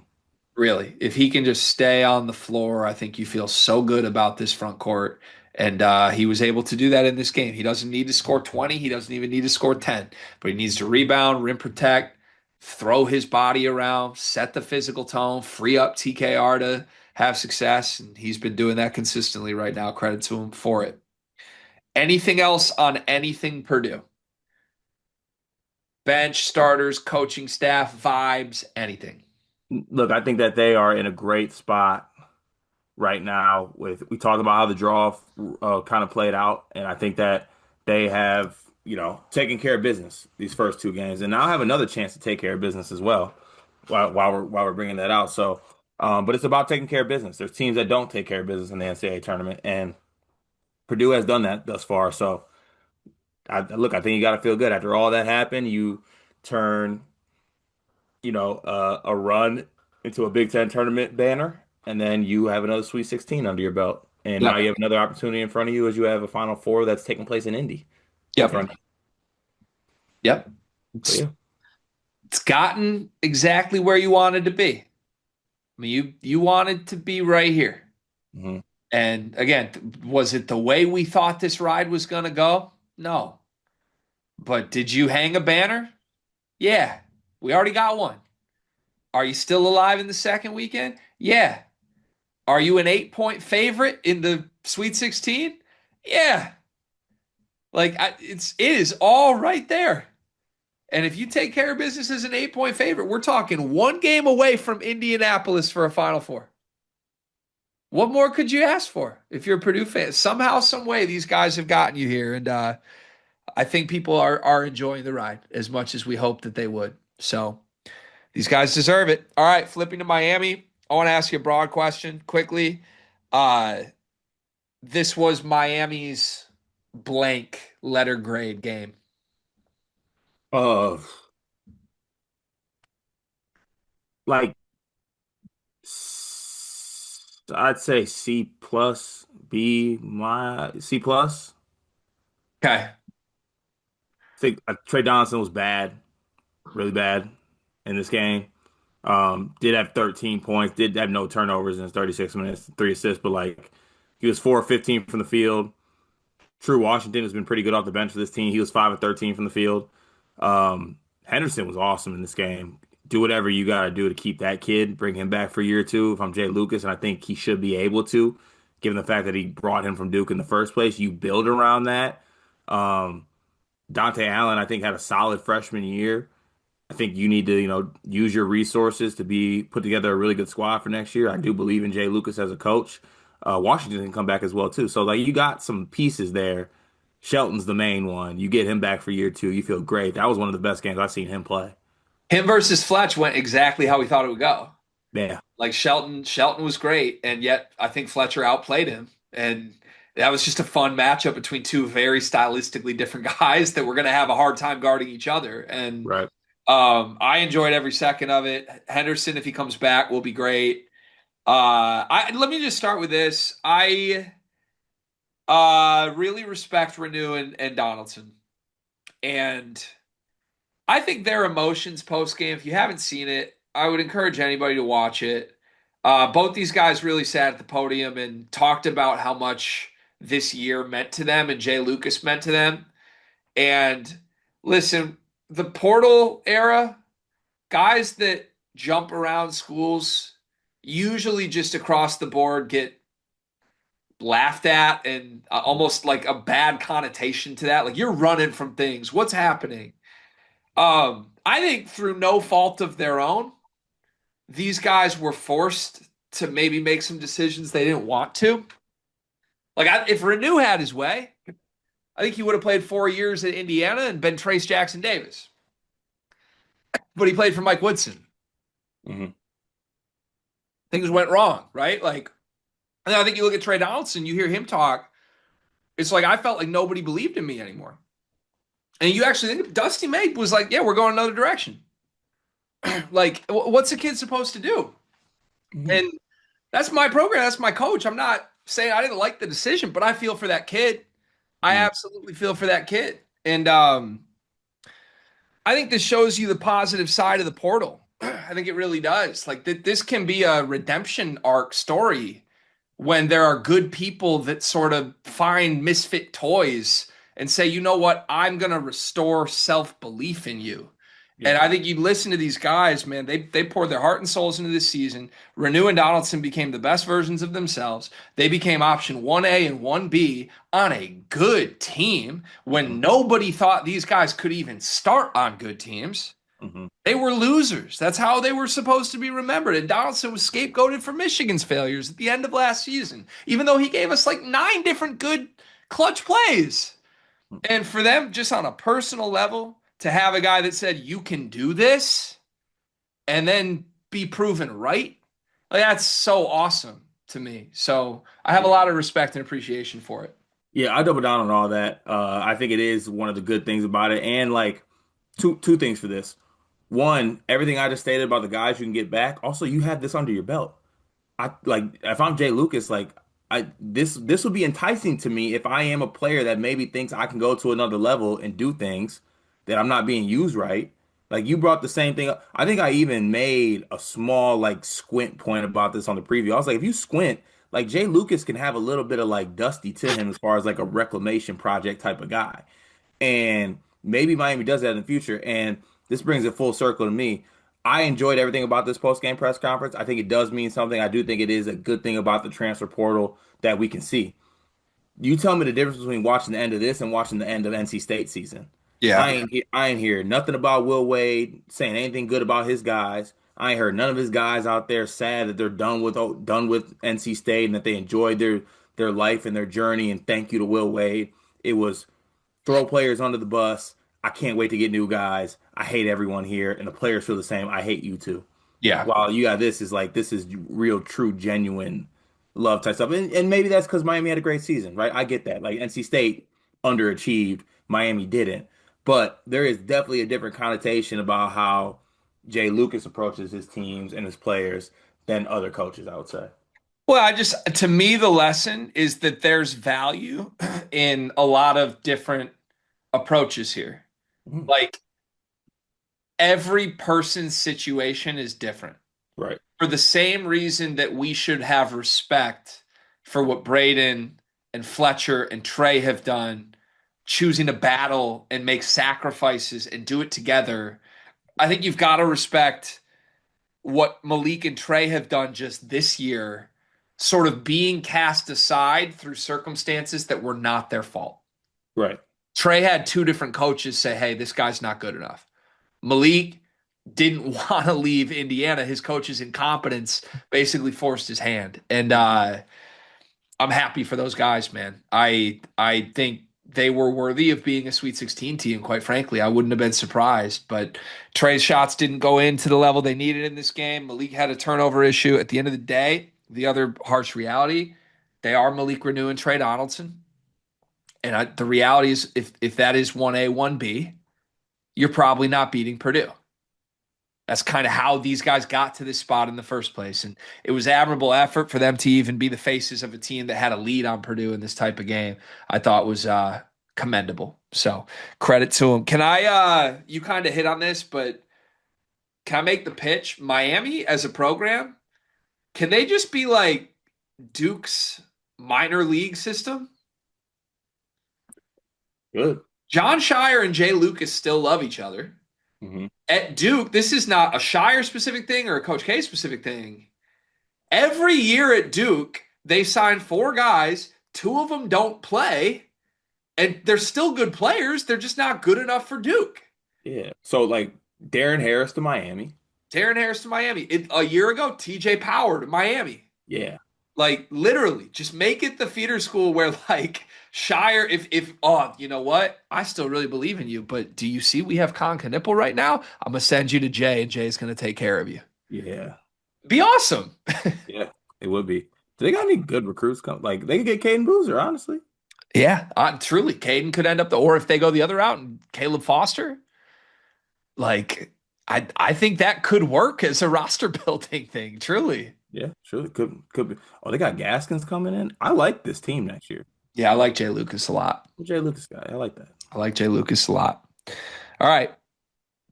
Really, if he can just stay on the floor, I think you feel so good about this front court. And he was able to do that in this game. He doesn't need to score 20. He doesn't even need to score 10, but he needs to rebound, rim protect, throw his body around, set the physical tone, free up TKR to have success. And he's been doing that consistently right now. Credit to him for it. Anything else on anything Purdue? Bench, starters, coaching staff, vibes, anything. Look, I think that they are in a great spot right now. With we talked about how the draw kind of played out, and I think that they have, taken care of business these first 2 games, and now have another chance to take care of business as well. While we're bringing that out, so but it's about taking care of business. There's teams that don't take care of business in the NCAA tournament, and Purdue has done that thus far. So Look, I think you got to feel good after all that happened. You turn, a run into a Big Ten tournament banner, and then you have another Sweet 16 under your belt, and now Yep. you have another opportunity in front of you as you have a Final Four that's taking place in Indy in Yep. front of you. Yep. So It's, yeah. it's gotten exactly where you wanted to be. I mean, you wanted to be right here. Hmm. And again, was it the way we thought this ride was going to go? No. But did you hang a banner? Yeah. We already got one. Are you still alive in the second weekend? Yeah. Are you an 8 point favorite in the Sweet 16? Yeah. It is all right there. And if you take care of business as an 8 point favorite, we're talking one game away from Indianapolis for a Final Four. What more could you ask for if you're a Purdue fan? Somehow, some way, these guys have gotten you here, and I think people are enjoying the ride as much as we hoped that they would. So these guys deserve it. All right, flipping to Miami. I want to ask you a broad question quickly. Uh, this was Miami's blank letter grade game. Uh, like I'd say C plus, B my C plus. Okay. I think Trey Donaldson was bad, really bad in this game. Did have 13 points, did have no turnovers in his 36 minutes, 3 assists, but like he was 4 of 15 from the field. True Washington has been pretty good off the bench for this team. He was 5 of 13 from the field. Henderson was awesome in this game. Do whatever you got to do to keep that kid, bring him back for a year or two. If I'm Jay Lucas, and I think he should be able to, given the fact that he brought him from Duke in the first place, you build around that. Um, Dante Allen, I think, had a solid freshman year. I think you need to, use your resources to be put together a really good squad for next year. I do believe in Jay Lucas as a coach. Washington can come back as well too. So like you got some pieces there. Shelton's the main one. You get him back for year two. You feel great. That was one of the best games I've seen him play. Him versus Fletch went exactly how we thought it would go. Yeah, Like Shelton was great, and yet I think Fletcher outplayed him. And that was just a fun matchup between two very stylistically different guys that were going to have a hard time guarding each other. And right. I enjoyed every second of it. Henderson, if he comes back, will be great. Let me just start with this. I really respect Renew and Donaldson, and I think their emotions post game. If you haven't seen it, I would encourage anybody to watch it. Both these guys really sat at the podium and talked about how much this year meant to them and Jay Lucas meant to them. And listen, the portal era, guys that jump around schools usually just across the board get laughed at and almost like a bad connotation to that. Like you're running from things. What's happening? I think through no fault of their own, these guys were forced to maybe make some decisions they didn't want to. If Renew had his way, I think he would have played 4 years at Indiana and been Trace Jackson Davis. But he played for Mike Woodson. Hmm. Things went wrong, right? And I think you look at Trey Donaldson, you hear him talk. It's like I felt like nobody believed in me anymore. And you actually think Dusty May was like, yeah, we're going another direction. Like, what's a kid supposed to do? Hmm. And that's my program. That's my coach. I'm not saying I didn't like the decision, but I feel for that kid. I Hmm. absolutely feel for that kid. And I think this shows you the positive side of the portal. I think it really does. Like this can be a redemption arc story when there are good people that sort of find misfit toys and say, you know what, I'm going to restore self belief in you. Yeah. And I think you listen to these guys, man, they poured their heart and souls into this season. Renew and Donaldson became the best versions of themselves. They became option 1A and 1B on a good team when Hmm. nobody thought these guys could even start on good teams. Hmm. They were losers. That's how they were supposed to be remembered. And Donaldson was scapegoated for Michigan's failures at the end of last season, even though he gave us like 9 different good clutch plays. And for them, just on a personal level, to have a guy that said, you can do this and then be proven right, like, that's so awesome to me. So I have a Yeah. lot of respect and appreciation for it. Yeah, I double down on all that. I think it is one of the good things about it, and like two things for this. One, everything I just stated about the guys you can get back. Also, you have this under your belt. I like if I'm Jay Lucas, like this would be enticing to me if I am a player that maybe thinks I can go to another level and do things that I'm not being used right. Like you brought the same thing up. I think I even made a small like squint point about this on the preview. I was like, if you squint, like Jay Lucas can have a little bit of like dusty to him as far as like a reclamation project type of guy. And maybe Miami does that in the future. And this brings it full circle to me. I enjoyed everything about this post game press conference. I think it does mean something. I do think it is a good thing about the transfer portal that we can see. You tell me the difference between watching the end of this and watching the end of NC State season. Yeah. I ain't hear nothing about Will Wade saying anything good about his guys. I ain't heard none of his guys out there sad that they're done with NC State and that they enjoyed their life and their journey and thank you to Will Wade. It was throw players under the bus. I can't wait to get new guys. I hate everyone here, and the players feel the same. I hate you too. Yeah. While you got this is real, true, genuine love type stuff, and maybe that's because Miami had a great season, right? I get that. Like NC State underachieved, Miami didn't, but there is definitely a different connotation about how Jay Lucas approaches his teams and his players than other coaches, I would say. Well, to me, the lesson is that there's value in a lot of different approaches here. Mhm. Like every person's situation is different. Right, For the same reason that we should have respect for what Braden and Fletcher and Trey have done, choosing to battle and make sacrifices and do it together. I think you've got to respect what Malik and Trey have done just this year, sort of being cast aside through circumstances that were not their fault. right. Trey had two different coaches say, hey, this guy's not good enough. Malik didn't want to leave Indiana. His coach's incompetence basically forced his hand. And I'm happy for those guys, man. I think they were worthy of being a Sweet 16 team, quite frankly. I wouldn't have been surprised. But Trey's shots didn't go in to the level they needed in this game. Malik had a turnover issue. At the end of the day, the other harsh reality, they are Malik Renew and Trey Donaldson. And the reality is, if that is 1A, 1B, you're probably not beating Purdue. That's kind of how these guys got to this spot in the first place. And it was admirable effort for them to even be the faces of a team that had a lead on Purdue in this type of game. I thought was commendable. So credit to them. Can you kind of hit on this, but can I make the pitch? Miami as a program, can they just be like Duke's minor league system? Good. John Shire and Jay Lucas still love each other. Hmm. At Duke, this is not a Shire specific thing or a Coach K specific thing. Every year at Duke, they sign four guys. Two of them don't play, and they're still good players. They're just not good enough for Duke. Yeah. So like Darren Harris to Miami. Darren Harris to Miami. A year ago, TJ Power to Miami. Yeah. Like literally, just make it the feeder school where like Shire, if oh, you know what? I still really believe in you, but do you see we have Con Knipple right now? I'm gonna send you to Jay, and Jay's gonna take care of you. Yeah. Be awesome. Yeah. It would be. Do they got any good recruits come? Like they could get Caden Boozer, honestly. Yeah, truly, Caden could end up or if they go the other route and Caleb Foster, like I think that could work as a roster building thing. Truly, Yeah, sure. Could be. Oh, they got Gaskins coming in. I like this team next year. yeah, I like Jay Lucas a lot. Jay Lucas guy. I like that. I like Jay Lucas a lot. All right,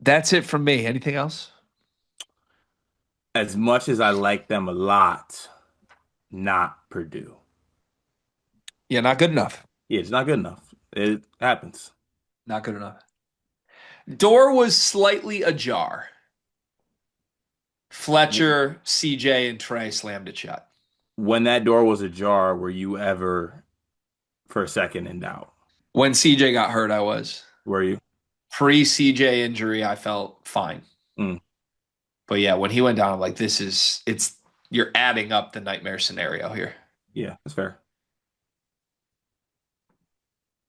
that's it from me. Anything else? As much as I like them a lot, not Purdue. Yeah, not good enough. Yeah, it's not good enough. It happens. Not good enough. Door was slightly ajar. Fletcher, CJ, and Trey slammed it shut. When that door was ajar, were you ever for a second in doubt? When CJ got hurt, I was. Were you? Pre CJ injury, I felt fine. Mm, But yeah, when he went down, I'm like, you're adding up the nightmare scenario here. yeah, that's fair.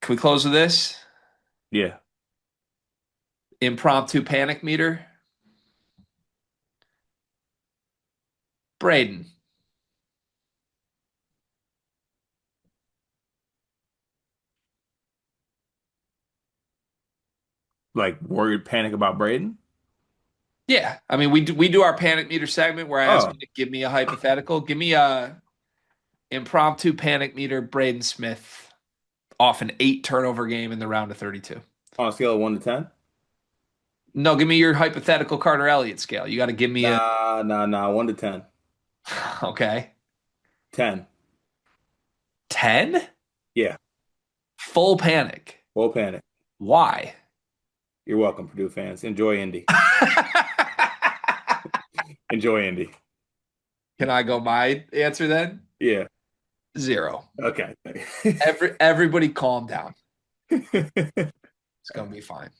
Can we close with this? Yeah. Impromptu panic meter. Braden, like worried, panic about Braden? Yeah, I mean we do our panic meter segment where I ask Oh, you to give me a hypothetical. Give me a impromptu panic meter Braden Smith off an 8 turnover game in the round of 32. on a scale of 1 to 10? No, give me your hypothetical Carter Elliott scale. You got to give me a Nah. 1 to 10. okay. 10. 10? Yeah, Full panic. full panic. Why? You're welcome, Purdue fans. Enjoy Indy. Enjoy Indy. Can I go my answer then? Yeah. 0. Okay. Everybody calm down. It's gonna be fine.